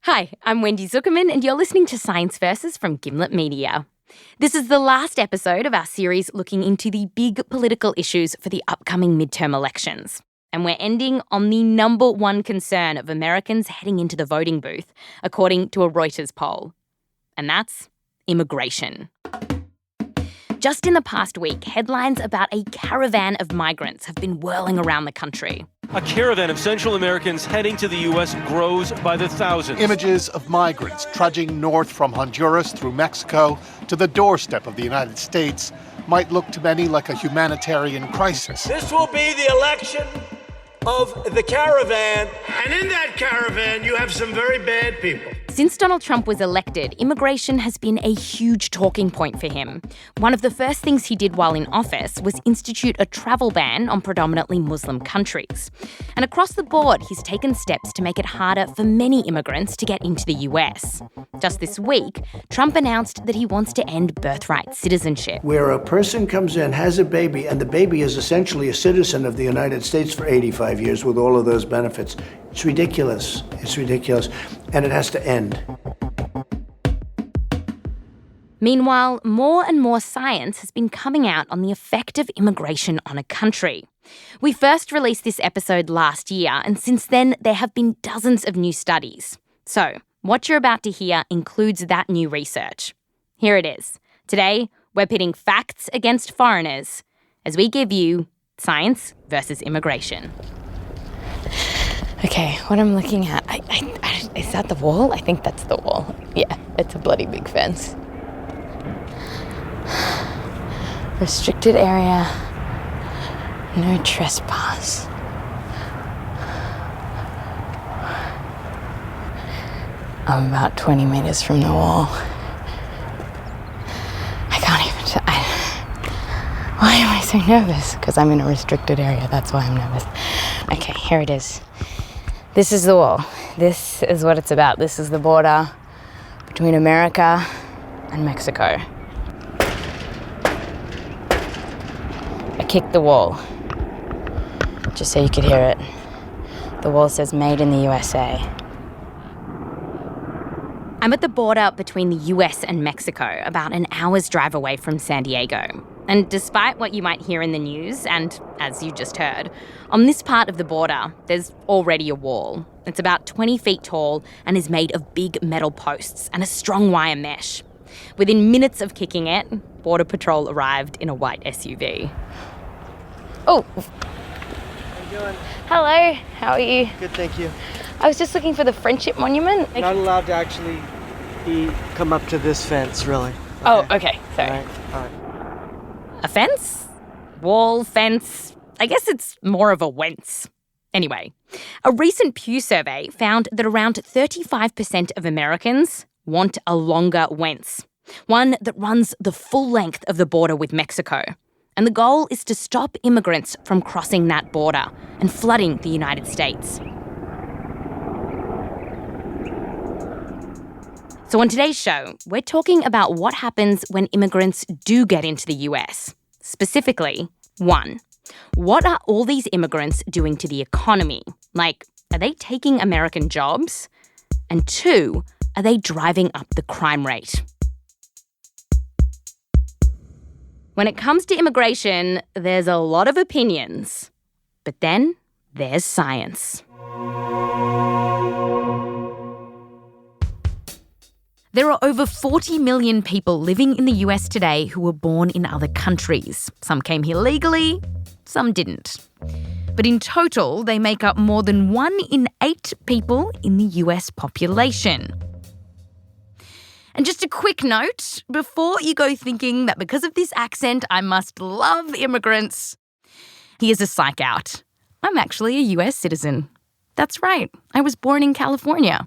Hi, I'm Wendy Zuckerman and you're listening to Science Versus from Gimlet Media. This is the last episode of our series looking into the big political issues for the upcoming midterm elections. And we're ending on the number one concern of Americans heading into the voting booth, according to a Reuters poll. And that's immigration. Just in the past week, headlines about a caravan of migrants have been whirling around the country. A caravan of Central Americans heading to the U.S. grows by the thousands. Images of migrants trudging north from Honduras through Mexico to the doorstep of the United States might look to many like a humanitarian crisis. This will be the election of the caravan, and in that caravan you have some very bad people. Since Donald Trump was elected, immigration has been a huge talking point for him. One of the first things he did while in office was institute a travel ban on predominantly Muslim countries. And across the board, he's taken steps to make it harder for many immigrants to get into the US. Just this week, Trump announced that he wants to end birthright citizenship. Where a person comes in, has a baby, and the baby is essentially a citizen of the United States for 85 years with all of those benefits. It's ridiculous. It's ridiculous. And it has to end. Meanwhile, more and more science has been coming out on the effect of immigration on a country. We first released this episode last year, and since then there have been dozens of new studies. So, what you're about to hear includes that new research. Here it is. Today, we're pitting facts against foreigners as we give you science versus immigration. Okay, what I'm looking at, is that the wall? I think that's the wall. Yeah, it's a bloody big fence. Restricted area, no trespass. I'm about 20 meters from the wall. I can't even, why am I so nervous? Because I'm in a restricted area, that's why I'm nervous. Okay, here it is. This is the wall. This is what it's about. This is the border between America and Mexico. I kicked the wall, just so you could hear it. The wall says "Made in the USA." I'm at the border between the US and Mexico, about an hour's drive away from San Diego. And despite what you might hear in the news, and as you just heard, on this part of the border, there's already a wall. It's about 20 feet tall and is made of big metal posts and a strong wire mesh. Within minutes of kicking it, Border Patrol arrived in a white SUV. Oh. How you doing? Hello, how are you? Good, thank you. I was just looking for the Friendship Monument. Not allowed to actually come up to this fence, really. Oh, okay, sorry. All right. A fence? Wall, fence? I guess it's more of a wence. Anyway, a recent Pew survey found that around 35% of Americans want a longer wence, one that runs the full length of the border with Mexico. And the goal is to stop immigrants from crossing that border and flooding the United States. So on today's show, we're talking about what happens when immigrants do get into the US. Specifically, 1, what are all these immigrants doing to the economy? Like, are they taking American jobs? And 2, are they driving up the crime rate? When it comes to immigration, there's a lot of opinions. But then there's science. There are over 40 million people living in the US today who were born in other countries. Some came here legally, some didn't. But in total, they make up more than 1 in 8 people in the US population. And just a quick note, before you go thinking that because of this accent I must love immigrants, here's a psych out. I'm actually a US citizen. That's right, I was born in California.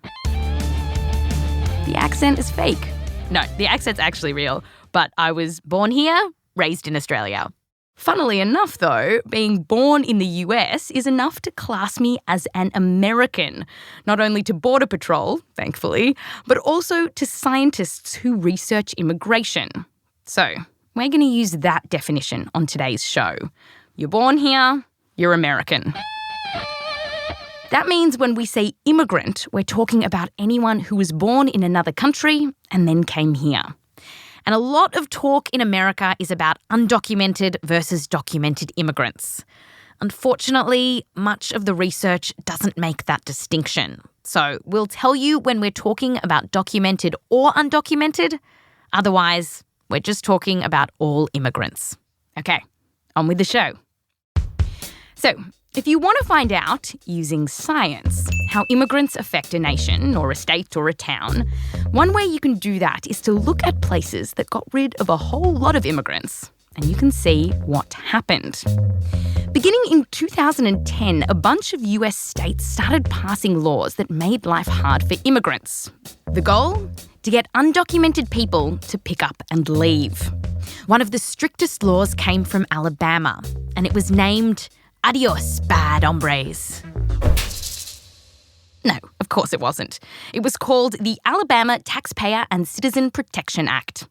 The accent is fake. No, the accent's actually real, but I was born here, raised in Australia. Funnily enough, though, being born in the US is enough to class me as an American, not only to Border Patrol, thankfully, but also to scientists who research immigration. So, we're going to use that definition on today's show. You're born here, you're American. That means when we say immigrant, we're talking about anyone who was born in another country and then came here. And a lot of talk in America is about undocumented versus documented immigrants. Unfortunately, much of the research doesn't make that distinction. So we'll tell you when we're talking about documented or undocumented. Otherwise, we're just talking about all immigrants. Okay, on with the show. So, if you want to find out, using science, how immigrants affect a nation or a state or a town, one way you can do that is to look at places that got rid of a whole lot of immigrants, and you can see what happened. Beginning in 2010, a bunch of US states started passing laws that made life hard for immigrants. The goal? To get undocumented people to pick up and leave. One of the strictest laws came from Alabama, and it was named Adios, Bad Hombres. No, of course it wasn't. It was called the Alabama Taxpayer and Citizen Protection Act.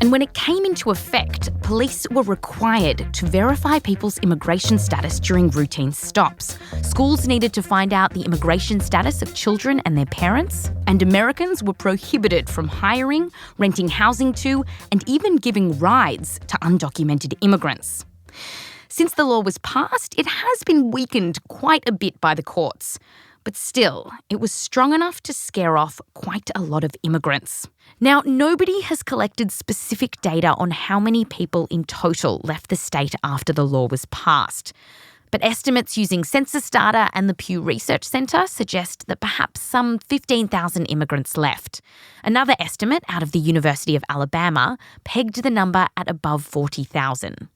And when it came into effect, police were required to verify people's immigration status during routine stops. Schools needed to find out the immigration status of children and their parents, and Americans were prohibited from hiring, renting housing to, and even giving rides to undocumented immigrants. Since the law was passed, it has been weakened quite a bit by the courts. But still, it was strong enough to scare off quite a lot of immigrants. Now, nobody has collected specific data on how many people in total left the state after the law was passed. But estimates using census data and the Pew Research Centre suggest that perhaps some 15,000 immigrants left. Another estimate out of the University of Alabama pegged the number at above 40,000.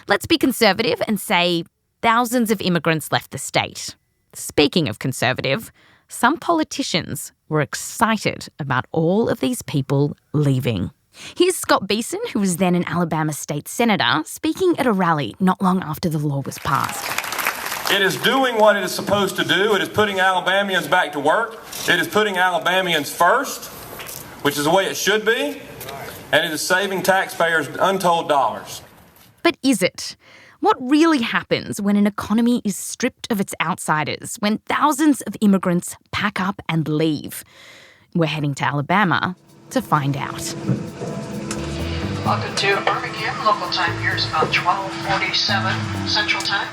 Let's be conservative and say thousands of immigrants left the state. Speaking of conservative, some politicians were excited about all of these people leaving. Here's Scott Beeson, who was then an Alabama state senator, speaking at a rally not long after the law was passed. It is doing what it is supposed to do. It is putting Alabamians back to work. It is putting Alabamians first, which is the way it should be. And it is saving taxpayers untold dollars. But is it? What really happens when an economy is stripped of its outsiders, when thousands of immigrants pack up and leave? We're heading to Alabama to find out. Welcome to Birmingham. Local time here is about 12:47 Central Time.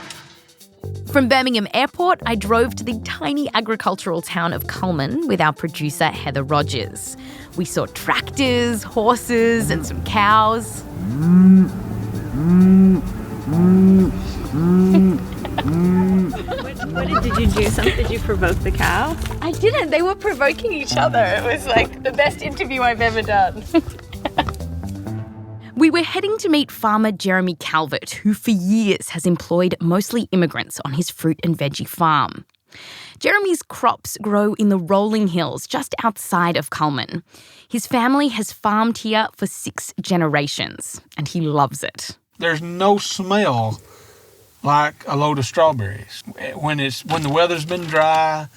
From Birmingham Airport, I drove to the tiny agricultural town of Cullman with our producer Heather Rogers. We saw tractors, horses, and some cows. What did you do? Did you provoke the cow? I didn't. They were provoking each other. It was like the best interview I've ever done. We were heading to meet farmer Jeremy Calvert, who for years has employed mostly immigrants on his fruit and veggie farm. Jeremy's crops grow in the rolling hills just outside of Cullman. His family has farmed here for 6 generations, and he loves it. There's no smell like a load of strawberries. When the weather's been dry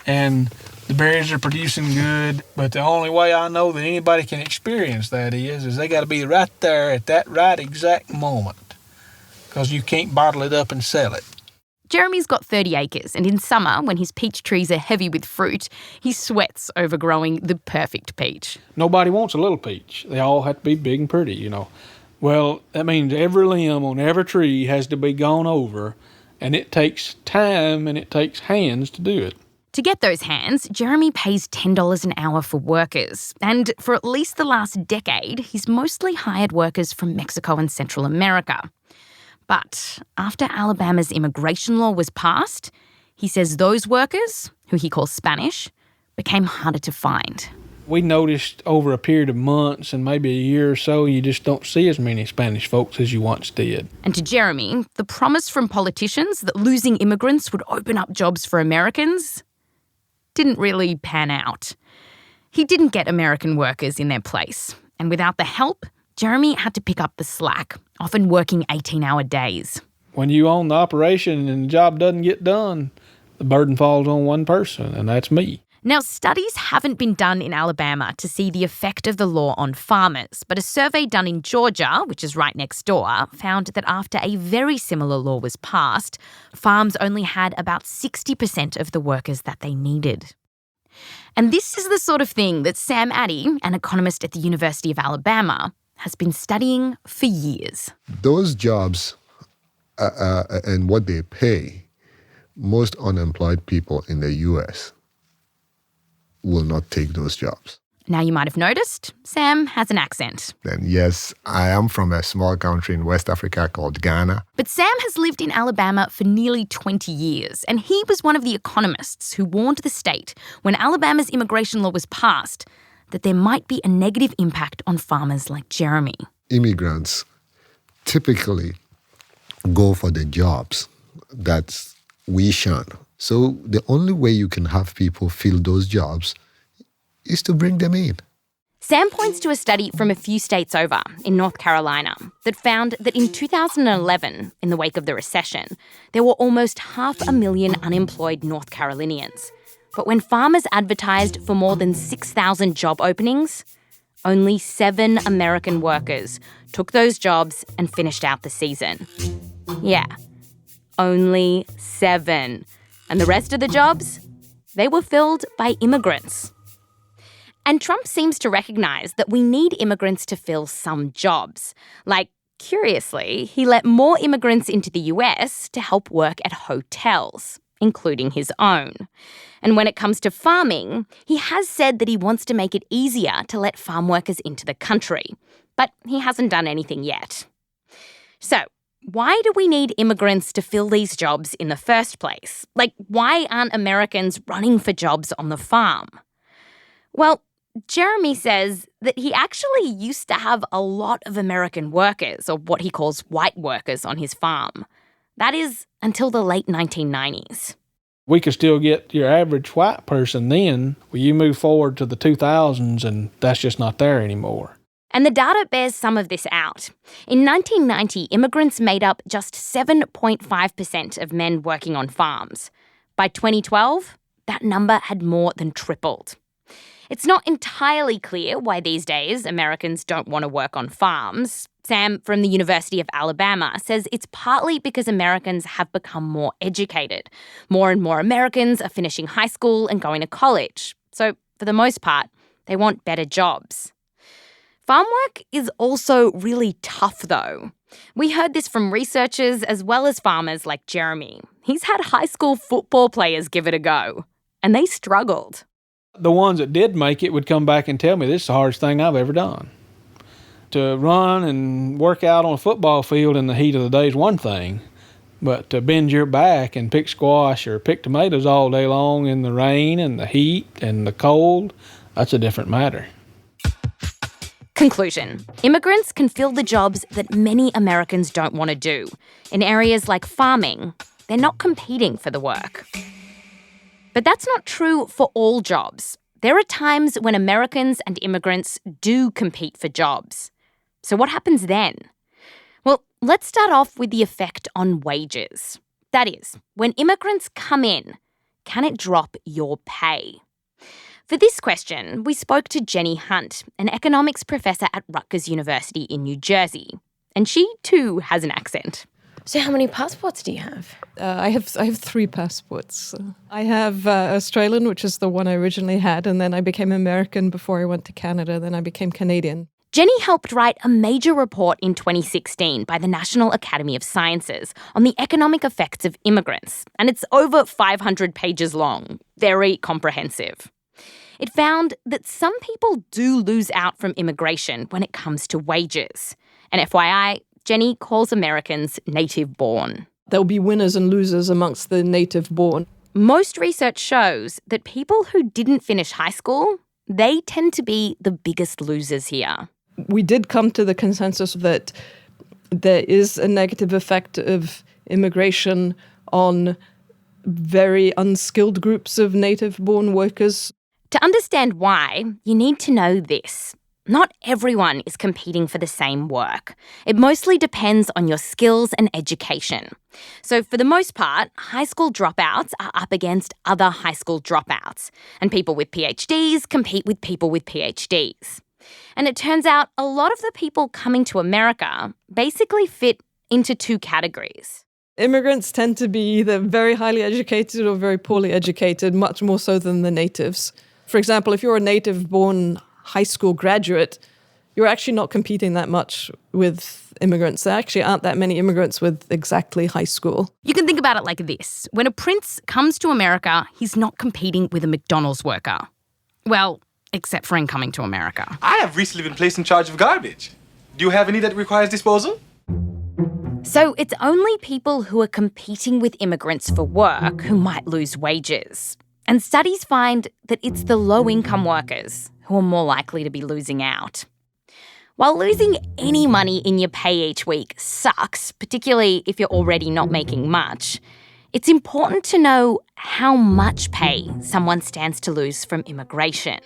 and the berries are producing good, but the only way I know that anybody can experience that is they got to be right there at that right exact moment, because you can't bottle it up and sell it. Jeremy's got 30 acres, and in summer, when his peach trees are heavy with fruit, he sweats over growing the perfect peach. Nobody wants a little peach. They all have to be big and pretty, you know. Well, that means every limb on every tree has to be gone over, and it takes time and it takes hands to do it. To get those hands, Jeremy pays $10 an hour for workers, and for at least the last decade, he's mostly hired workers from Mexico and Central America. But after Alabama's immigration law was passed, he says those workers, who he calls Spanish, became harder to find. We noticed over a period of months and maybe a year or so, you just don't see as many Spanish folks as you once did. And to Jeremy, the promise from politicians that losing immigrants would open up jobs for Americans didn't really pan out. He didn't get American workers in their place. And without the help, Jeremy had to pick up the slack, often working 18-hour days. When you own the operation and the job doesn't get done, the burden falls on one person, and that's me. Now, studies haven't been done in Alabama to see the effect of the law on farmers, but a survey done in Georgia, which is right next door, found that after a very similar law was passed, farms only had about 60% of the workers that they needed. And this is the sort of thing that Sam Addy, an economist at the University of Alabama, has been studying for years. Those jobs and what they pay, most unemployed people in the U.S. will not take those jobs. Now, you might have noticed, Sam has an accent. And yes, I am from a small country in West Africa called Ghana. But Sam has lived in Alabama for nearly 20 years, and he was one of the economists who warned the state when Alabama's immigration law was passed that there might be a negative impact on farmers like Jeremy. Immigrants typically go for the jobs that we shun. So the only way you can have people fill those jobs is to bring them in. Sam points to a study from a few states over in North Carolina that found that in 2011, in the wake of the recession, there were almost 500,000 unemployed North Carolinians. But when farmers advertised for more than 6,000 job openings, only 7 American workers took those jobs and finished out the season. Yeah, only 7. And the rest of the jobs, they were filled by immigrants. And Trump seems to recognise that we need immigrants to fill some jobs. Like, curiously, he let more immigrants into the US to help work at hotels, including his own. And when it comes to farming, he has said that he wants to make it easier to let farm workers into the country. But he hasn't done anything yet. So, why do we need immigrants to fill these jobs in the first place? Like, why aren't Americans running for jobs on the farm? Well, Jeremy says that he actually used to have a lot of American workers, or what he calls white workers, on his farm. That is, until the late 1990s. We could still get your average white person then. Well, you move forward to the 2000s and that's just not there anymore. And the data bears some of this out. In 1990, immigrants made up just 7.5% of men working on farms. By 2012, that number had more than tripled. It's not entirely clear why these days Americans don't want to work on farms. Sam from the University of Alabama says it's partly because Americans have become more educated. More and more Americans are finishing high school and going to college. So, for the most part, they want better jobs. Farm work is also really tough, though. We heard this from researchers as well as farmers like Jeremy. He's had high school football players give it a go, and they struggled. The ones that did make it would come back and tell me this is the hardest thing I've ever done. To run and work out on a football field in the heat of the day is one thing, but to bend your back and pick squash or pick tomatoes all day long in the rain and the heat and the cold, that's a different matter. Conclusion. Immigrants can fill the jobs that many Americans don't want to do. In areas like farming, they're not competing for the work. But that's not true for all jobs. There are times when Americans and immigrants do compete for jobs. So what happens then? Well, let's start off with the effect on wages. That is, when immigrants come in, can it drop your pay? For this question, we spoke to Jenny Hunt, an economics professor at Rutgers University in New Jersey. And she, too, has an accent. So how many passports do you have? I have 3 passports. I have Australian, which is the one I originally had, and then I became American before I went to Canada, then I became Canadian. Jenny helped write a major report in 2016 by the National Academy of Sciences on the economic effects of immigrants, and it's over 500 pages long, very comprehensive. It found that some people do lose out from immigration when it comes to wages. And FYI, Jenny calls Americans native-born. There'll be winners and losers amongst the native-born. Most research shows that people who didn't finish high school, they tend to be the biggest losers here. We did come to the consensus that there is a negative effect of immigration on very unskilled groups of native-born workers. To understand why, you need to know this. not everyone is competing for the same work. It mostly depends on your skills and education. So for the most part, high school dropouts are up against other high school dropouts, and people with PhDs compete with people with PhDs. And it turns out a lot of the people coming to America basically fit into two categories. Immigrants tend to be either very highly educated or very poorly educated, much more so than the natives. For example, if you're a native-born high school graduate, you're actually not competing that much with immigrants. There actually aren't that many immigrants with exactly high school. You can think about it like this. When a prince comes to America, he's not competing with a McDonald's worker. Well, except for in coming to America. I have recently been placed in charge of garbage. Do you have any that requires disposal? So it's only people who are competing with immigrants for work who might lose wages. And studies find that it's the low-income workers who are more likely to be losing out. While losing any money in your pay each week sucks, particularly if you're already not making much, it's important to know how much pay someone stands to lose from immigration.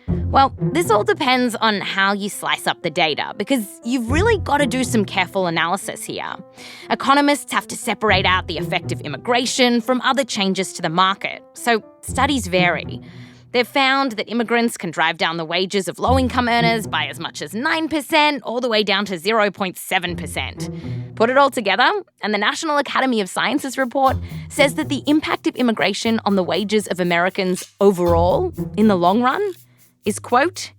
Well, this all depends on how you slice up the data, because you've really got to do some careful analysis here. Economists have to separate out the effect of immigration from other changes to the market, so studies vary. They've found that immigrants can drive down the wages of low-income earners by as much as 9% all the way down to 0.7%. Put it all together, and the National Academy of Sciences report says that the impact of immigration on the wages of Americans overall, in the long run, is, quote,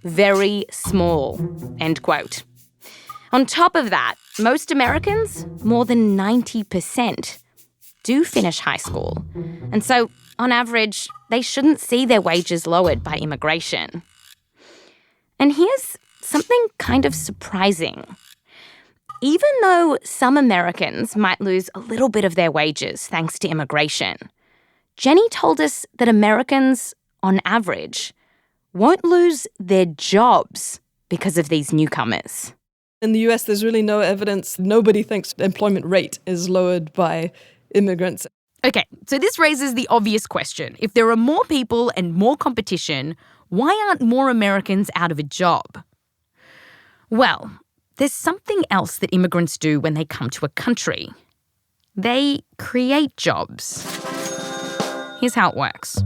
very small, end quote. On top of that, most Americans, more than 90%, do finish high school. And so, on average, they shouldn't see their wages lowered by immigration. And here's something kind of surprising. Even though some Americans might lose a little bit of their wages thanks to immigration, Jenny told us that Americans, on average, won't lose their jobs because of these newcomers. In the US, there's really no evidence. Nobody thinks the employment rate is lowered by immigrants. Okay, so this raises the obvious question. If there are more people and more competition, why aren't more Americans out of a job? Well, there's something else that immigrants do when they come to a country. They create jobs. Here's how it works.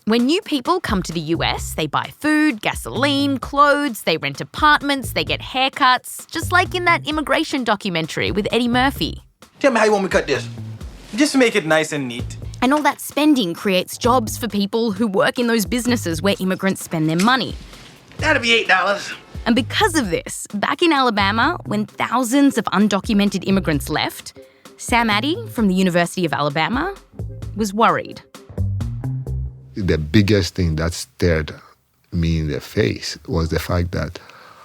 When new people come to the US, they buy food, gasoline, clothes, they rent apartments, they get haircuts, just like in that immigration documentary with Eddie Murphy. Tell me how you want me to cut this. Just make it nice and neat. And all that spending creates jobs for people who work in those businesses where immigrants spend their money. That'll be $8. And because of this, back in Alabama, when thousands of undocumented immigrants left, Sam Addy from the University of Alabama was worried. The biggest thing that stared me in the face was the fact that,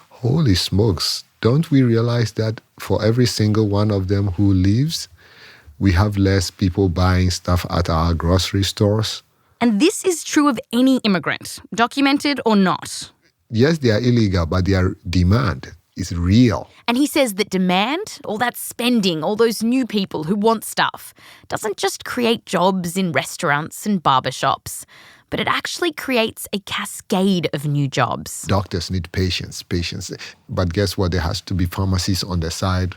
holy smokes, don't we realize that for every single one of them who leaves, we have less people buying stuff at our grocery stores? And this is true of any immigrant, documented or not. Yes, they are illegal, but their demand is real. And he says that demand, all that spending, all those new people who want stuff, doesn't just create jobs in restaurants and barbershops, but it actually creates a cascade of new jobs. Doctors need patients. But guess what? There has to be pharmacies on the side,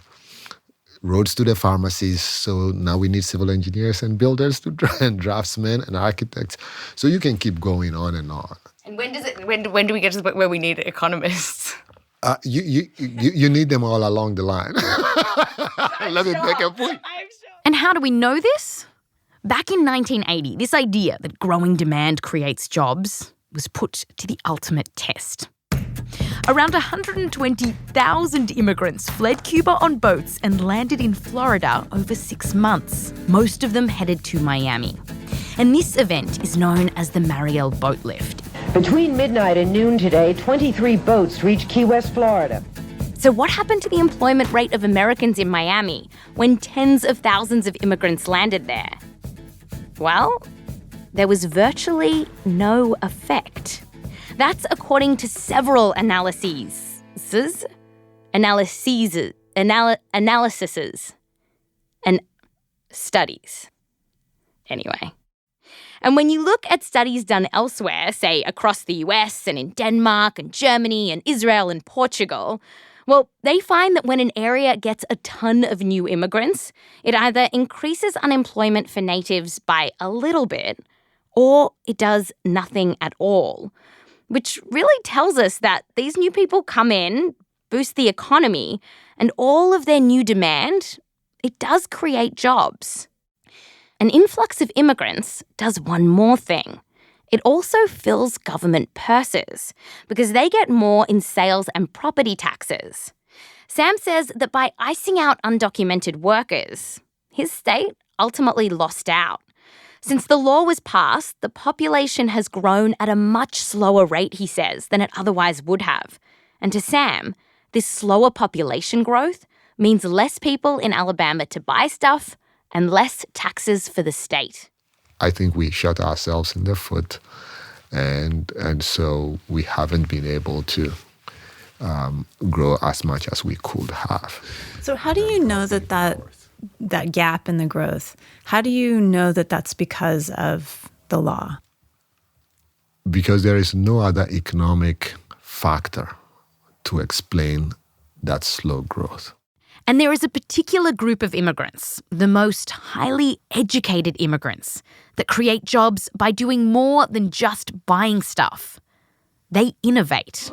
roads to the pharmacies. So now we need civil engineers and builders and draftsmen and architects. So you can keep going on and on. And when do we get to the point where we need economists? You need them all along the line. Let me make a point. And how do we know this? Back in 1980, this idea that growing demand creates jobs was put to the ultimate test. Around 120,000 immigrants fled Cuba on boats and landed in Florida over 6 months. Most of them headed to Miami. And this event is known as the Mariel Boat Lift. Between midnight and noon today, 23 boats reached Key West, Florida. So what happened to the employment rate of Americans in Miami when tens of thousands of immigrants landed there? Well, there was virtually no effect. That's according to several analyses and studies. Anyway. And when you look at studies done elsewhere, say across the US and in Denmark and Germany and Israel and Portugal, well, they find that when an area gets a ton of new immigrants, it either increases unemployment for natives by a little bit, or it does nothing at all, which really tells us that these new people come in, boost the economy, and all of their new demand, it does create jobs. An influx of immigrants does one more thing. It also fills government purses because they get more in sales and property taxes. Sam says that by icing out undocumented workers, his state ultimately lost out. Since the law was passed, the population has grown at a much slower rate, he says, than it otherwise would have. And to Sam, this slower population growth means less people in Alabama to buy stuff and less taxes for the state. I think we shot ourselves in the foot, and so we haven't been able to grow as much as we could have. So how do you know that gap in the growth, how do you know that that's because of the law? Because there is no other economic factor to explain that slow growth. And there is a particular group of immigrants, the most highly educated immigrants, that create jobs by doing more than just buying stuff. They innovate.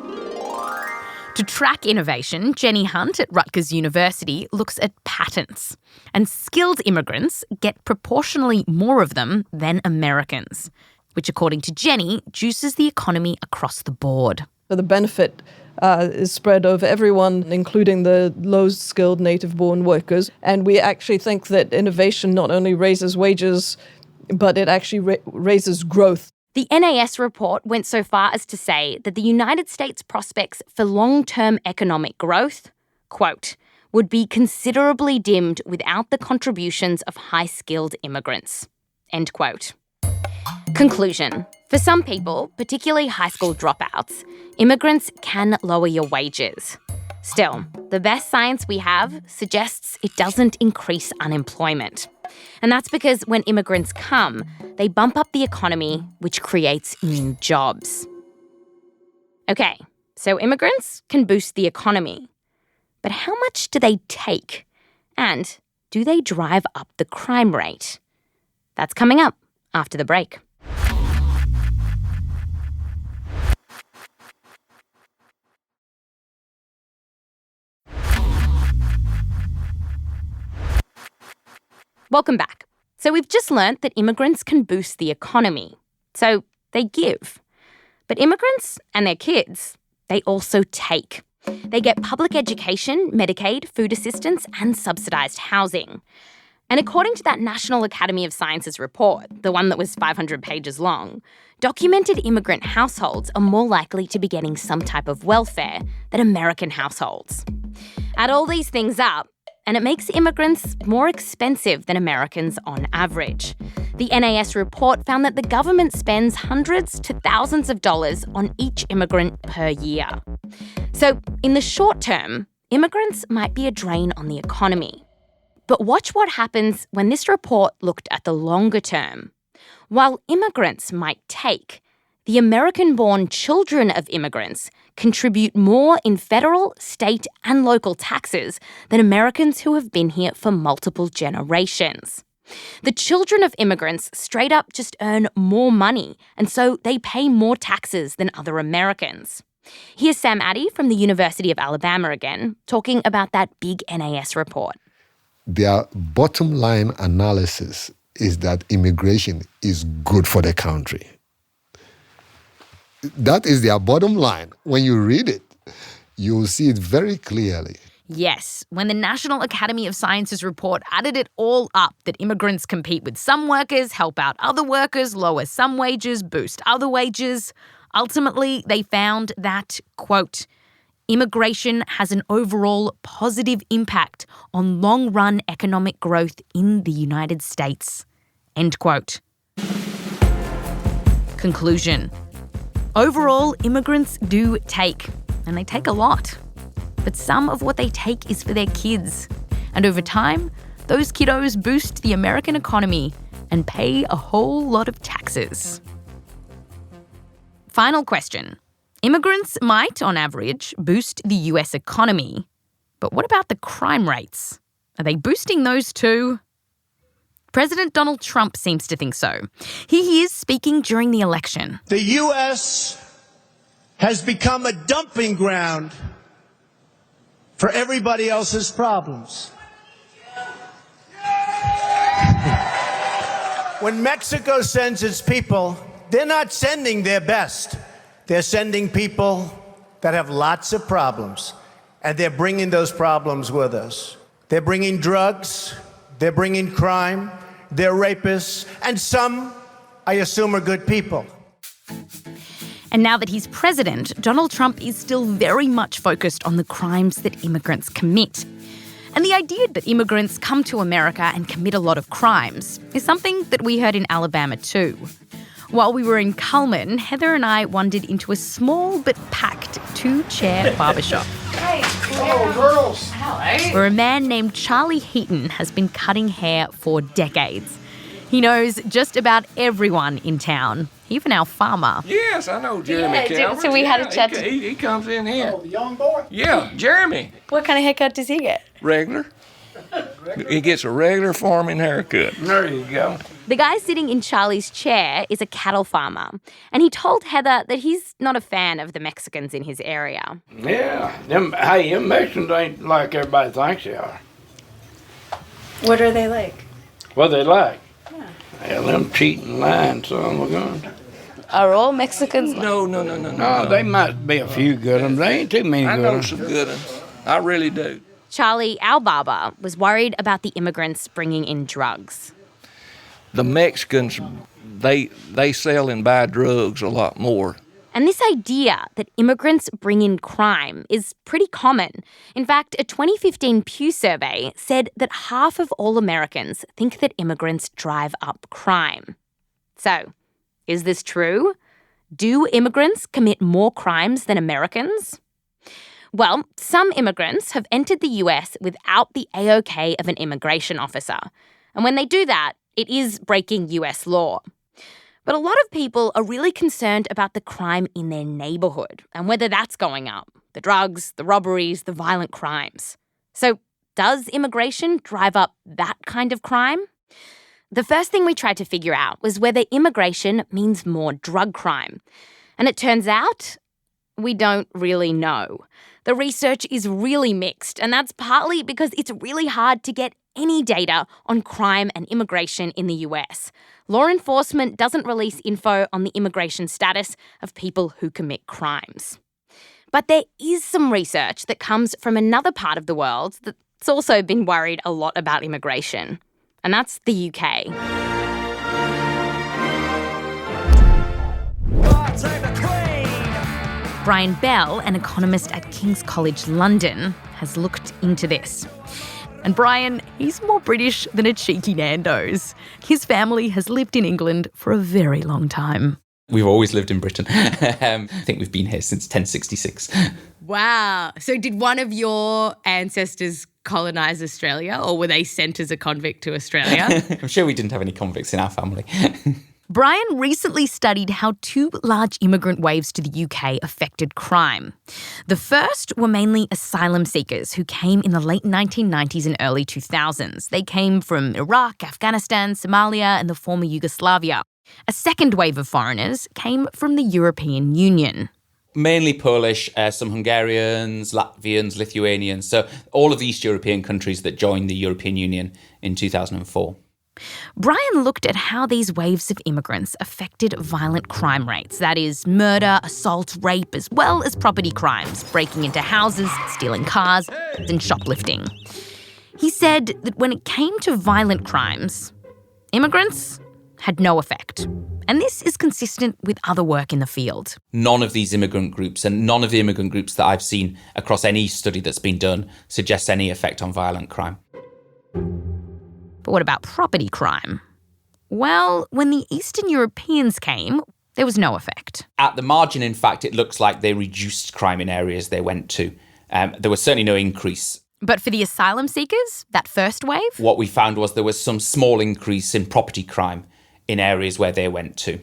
To track innovation, Jenny Hunt at Rutgers University looks at patents. And skilled immigrants get proportionally more of them than Americans, which, according to Jenny, juices the economy across the board. The benefit is spread over everyone, including the low-skilled native-born workers. And we actually think that innovation not only raises wages, but it actually raises growth. The NAS report went so far as to say that the United States prospects for long-term economic growth, quote, would be considerably dimmed without the contributions of high-skilled immigrants, end quote. Conclusion. For some people, particularly high school dropouts, immigrants can lower your wages. Still, the best science we have suggests it doesn't increase unemployment. And that's because when immigrants come, they bump up the economy, which creates new jobs. Okay, so immigrants can boost the economy. But how much do they take? And do they drive up the crime rate? That's coming up after the break. Welcome back. So we've just learnt that immigrants can boost the economy. So they give. But immigrants and their kids, they also take. They get public education, Medicaid, food assistance, and subsidised housing. And according to that National Academy of Sciences report, the one that was 500 pages long, documented immigrant households are more likely to be getting some type of welfare than American households. Add all these things up, and it makes immigrants more expensive than Americans on average. The NAS report found that the government spends hundreds to thousands of dollars on each immigrant per year. So, in the short term, immigrants might be a drain on the economy. But watch what happens when this report looked at the longer term. While immigrants might take, the American-born children of immigrants contribute more in federal, state, and local taxes than Americans who have been here for multiple generations. The children of immigrants straight up just earn more money, and so they pay more taxes than other Americans. Here's Sam Addy from the University of Alabama again, talking about that big NAS report. Their bottom line analysis is that immigration is good for the country. That is their bottom line. When you read it, you'll see it very clearly. Yes, when the National Academy of Sciences report added it all up, that immigrants compete with some workers, help out other workers, lower some wages, boost other wages, ultimately they found that, quote, immigration has an overall positive impact on long-run economic growth in the United States, end quote. Conclusion. Overall, immigrants do take, and they take a lot. But some of what they take is for their kids. And over time, those kiddos boost the American economy and pay a whole lot of taxes. Final question. Immigrants might, on average, boost the US economy. But what about the crime rates? Are they boosting those too? President Donald Trump seems to think so. Here he is speaking during the election. The U.S. has become a dumping ground for everybody else's problems. When Mexico sends its people, they're not sending their best. They're sending people that have lots of problems, and they're bringing those problems with us. They're bringing drugs, they're bringing crime, they're rapists, and some, I assume, are good people. And now that he's president, Donald Trump is still very much focused on the crimes that immigrants commit. And the idea that immigrants come to America and commit a lot of crimes is something that we heard in Alabama too. While we were in Cullman, Heather and I wandered into a small but packed two-chair barbershop. Hey, hello, girls. Hello. Where a man named Charlie Heaton has been cutting hair for decades. He knows just about everyone in town, even our farmer. Yes, I know Jeremy Calvert. So we had a chat. He comes in here. Oh, the young boy? Yeah, Jeremy. What kind of haircut does he get? Regular. He gets a regular farming haircut. There you go. The guy sitting in Charlie's chair is a cattle farmer, and he told Heather that he's not a fan of the Mexicans in his area. Yeah, them Mexicans ain't like everybody thinks they are. What are they like? What they like? Yeah, them cheating, lying son of a gun. Are all Mexicans? No. No, they might be a few good ones. There ain't too many I good know ones. some good ones. I really do. Charlie, our barber, was worried about the immigrants bringing in drugs. The Mexicans, they sell and buy drugs a lot more. And this idea that immigrants bring in crime is pretty common. In fact, a 2015 Pew survey said that half of all Americans think that immigrants drive up crime. So, is this true? Do immigrants commit more crimes than Americans? Well, some immigrants have entered the US without the AOK of an immigration officer. And when they do that, it is breaking US law. But a lot of people are really concerned about the crime in their neighbourhood and whether that's going up. The drugs, the robberies, the violent crimes. So does immigration drive up that kind of crime? The first thing we tried to figure out was whether immigration means more drug crime. And it turns out we don't really know. The research is really mixed, and that's partly because it's really hard to get any data on crime and immigration in the US. Law enforcement doesn't release info on the immigration status of people who commit crimes. But there is some research that comes from another part of the world that's also been worried a lot about immigration, and that's the UK. Brian Bell, an economist at King's College London, has looked into this. And Brian, he's more British than a cheeky Nando's. His family has lived in England for a very long time. We've always lived in Britain. I think we've been here since 1066. Wow. So did one of your ancestors colonise Australia, or were they sent as a convict to Australia? I'm sure we didn't have any convicts in our family. Brian recently studied how two large immigrant waves to the UK affected crime. The first were mainly asylum seekers who came in the late 1990s and early 2000s. They came from Iraq, Afghanistan, Somalia, and the former Yugoslavia. A second wave of foreigners came from the European Union. Mainly Polish, some Hungarians, Latvians, Lithuanians. So all of the East European countries that joined the European Union in 2004. Brian looked at how these waves of immigrants affected violent crime rates, that is, murder, assault, rape, as well as property crimes, breaking into houses, stealing cars, and shoplifting. He said that when it came to violent crimes, immigrants had no effect. And this is consistent with other work in the field. None of these immigrant groups, and none of the immigrant groups that I've seen across any study that's been done, suggests any effect on violent crime. But what about property crime? Well, when the Eastern Europeans came, there was no effect. At the margin, in fact, it looks like they reduced crime in areas they went to. There was certainly no increase. But for the asylum seekers, that first wave? What we found was there was some small increase in property crime in areas where they went to.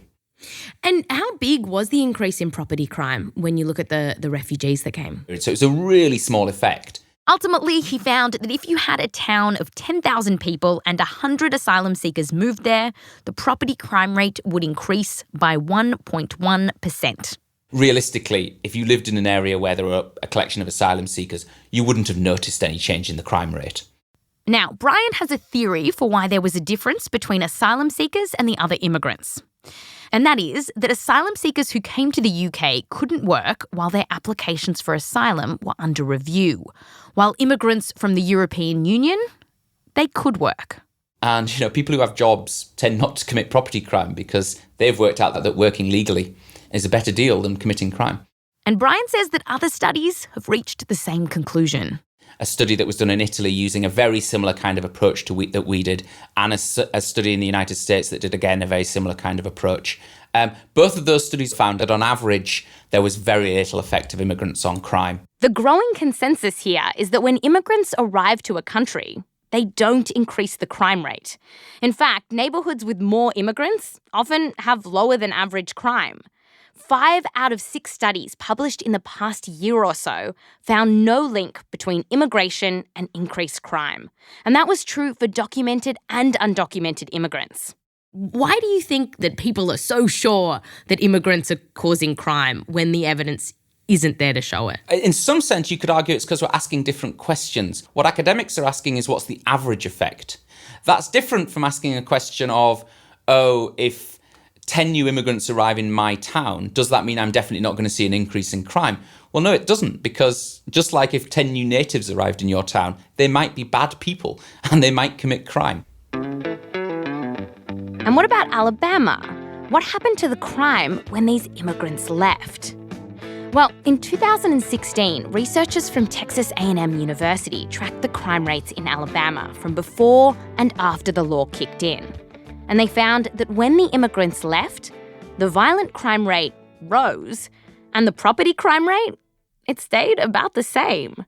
And how big was the increase in property crime when you look at the refugees that came? So it's a really small effect. Ultimately, he found that if you had a town of 10,000 people and 100 asylum seekers moved there, the property crime rate would increase by 1.1%. Realistically, if you lived in an area where there were a collection of asylum seekers, you wouldn't have noticed any change in the crime rate. Now, Brian has a theory for why there was a difference between asylum seekers and the other immigrants. And that is that asylum seekers who came to the UK couldn't work while their applications for asylum were under review, while immigrants from the European Union, they could work. And, people who have jobs tend not to commit property crime because they've worked out that working legally is a better deal than committing crime. And Brian says that other studies have reached the same conclusion. A study that was done in Italy using a very similar kind of approach that we did, and a study in the United States that did, again, a very similar kind of approach. Both of those studies found that on average, there was very little effect of immigrants on crime. The growing consensus here is that when immigrants arrive to a country, they don't increase the crime rate. In fact, neighbourhoods with more immigrants often have lower than average crime. 5 out of 6 studies published in the past year or so found no link between immigration and increased crime. And that was true for documented and undocumented immigrants. Why do you think that people are so sure that immigrants are causing crime when the evidence isn't there to show it? In some sense, you could argue it's because we're asking different questions. What academics are asking is what's the average effect? That's different from asking a question of, if 10 new immigrants arrive in my town, does that mean I'm definitely not going to see an increase in crime? Well, no, it doesn't, because just like if 10 new natives arrived in your town, they might be bad people and they might commit crime. And what about Alabama? What happened to the crime when these immigrants left? Well, in 2016, researchers from Texas A&M University tracked the crime rates in Alabama from before and after the law kicked in. And they found that when the immigrants left, the violent crime rate rose and the property crime rate, it stayed about the same.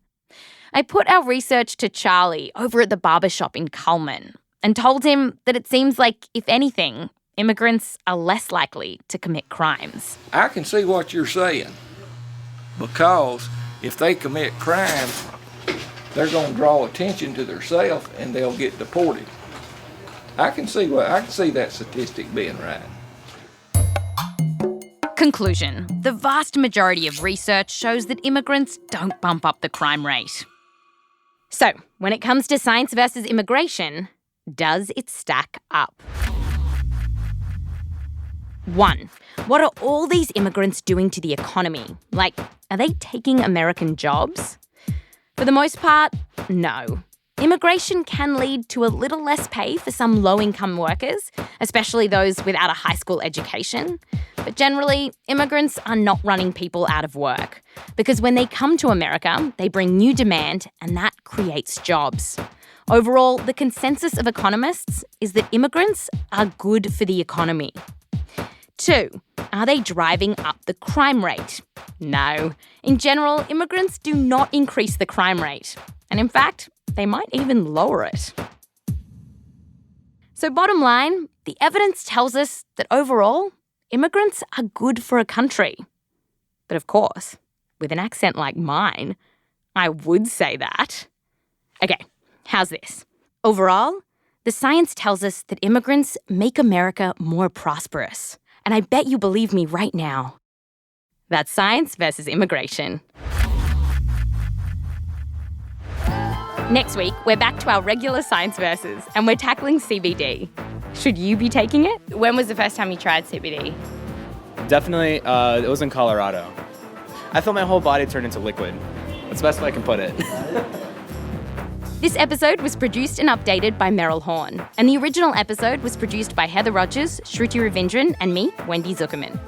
I put our research to Charlie over at the barbershop in Cullman and told him that it seems like, if anything, immigrants are less likely to commit crimes. I can see what you're saying, because if they commit crime, they're going to draw attention to themselves and they'll get deported. I can see that statistic being right. Conclusion. The vast majority of research shows that immigrants don't bump up the crime rate. So, when it comes to science versus immigration, does it stack up? 1. What are all these immigrants doing to the economy? Like, are they taking American jobs? For the most part, no. Immigration can lead to a little less pay for some low-income workers, especially those without a high school education. But generally, immigrants are not running people out of work, because when they come to America, they bring new demand and that creates jobs. Overall, the consensus of economists is that immigrants are good for the economy. 2. Are they driving up the crime rate? No. In general, immigrants do not increase the crime rate. And in fact, they might even lower it. So bottom line, the evidence tells us that overall, immigrants are good for a country. But of course, with an accent like mine, I would say that. Okay, how's this? Overall, the science tells us that immigrants make America more prosperous. And I bet you believe me right now. That's science versus immigration. Next week, we're back to our regular science verses, and we're tackling CBD. Should you be taking it? When was the first time you tried CBD? Definitely, it was in Colorado. I felt my whole body turn into liquid. That's the best way I can put it. This episode was produced and updated by Meryl Horn, and the original episode was produced by Heather Rogers, Shruti Ravindran, and me, Wendy Zuckerman.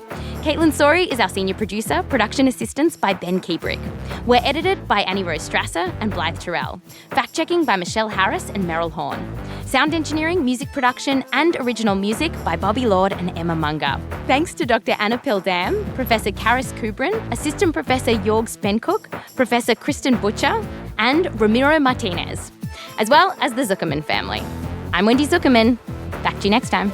Caitlin Sori is our senior producer, production assistance by Ben Kiebrick. We're edited by Annie Rose Strasser and Blythe Terrell. Fact-checking by Michelle Harris and Meryl Horn. Sound engineering, music production, and original music by Bobby Lord and Emma Munger. Thanks to Dr. Anna Pildam, Professor Karis Kubrin, Assistant Professor Jorg Spencook, Professor Kristen Butcher, and Ramiro Martinez, as well as the Zuckerman family. I'm Wendy Zuckerman. Back to you next time.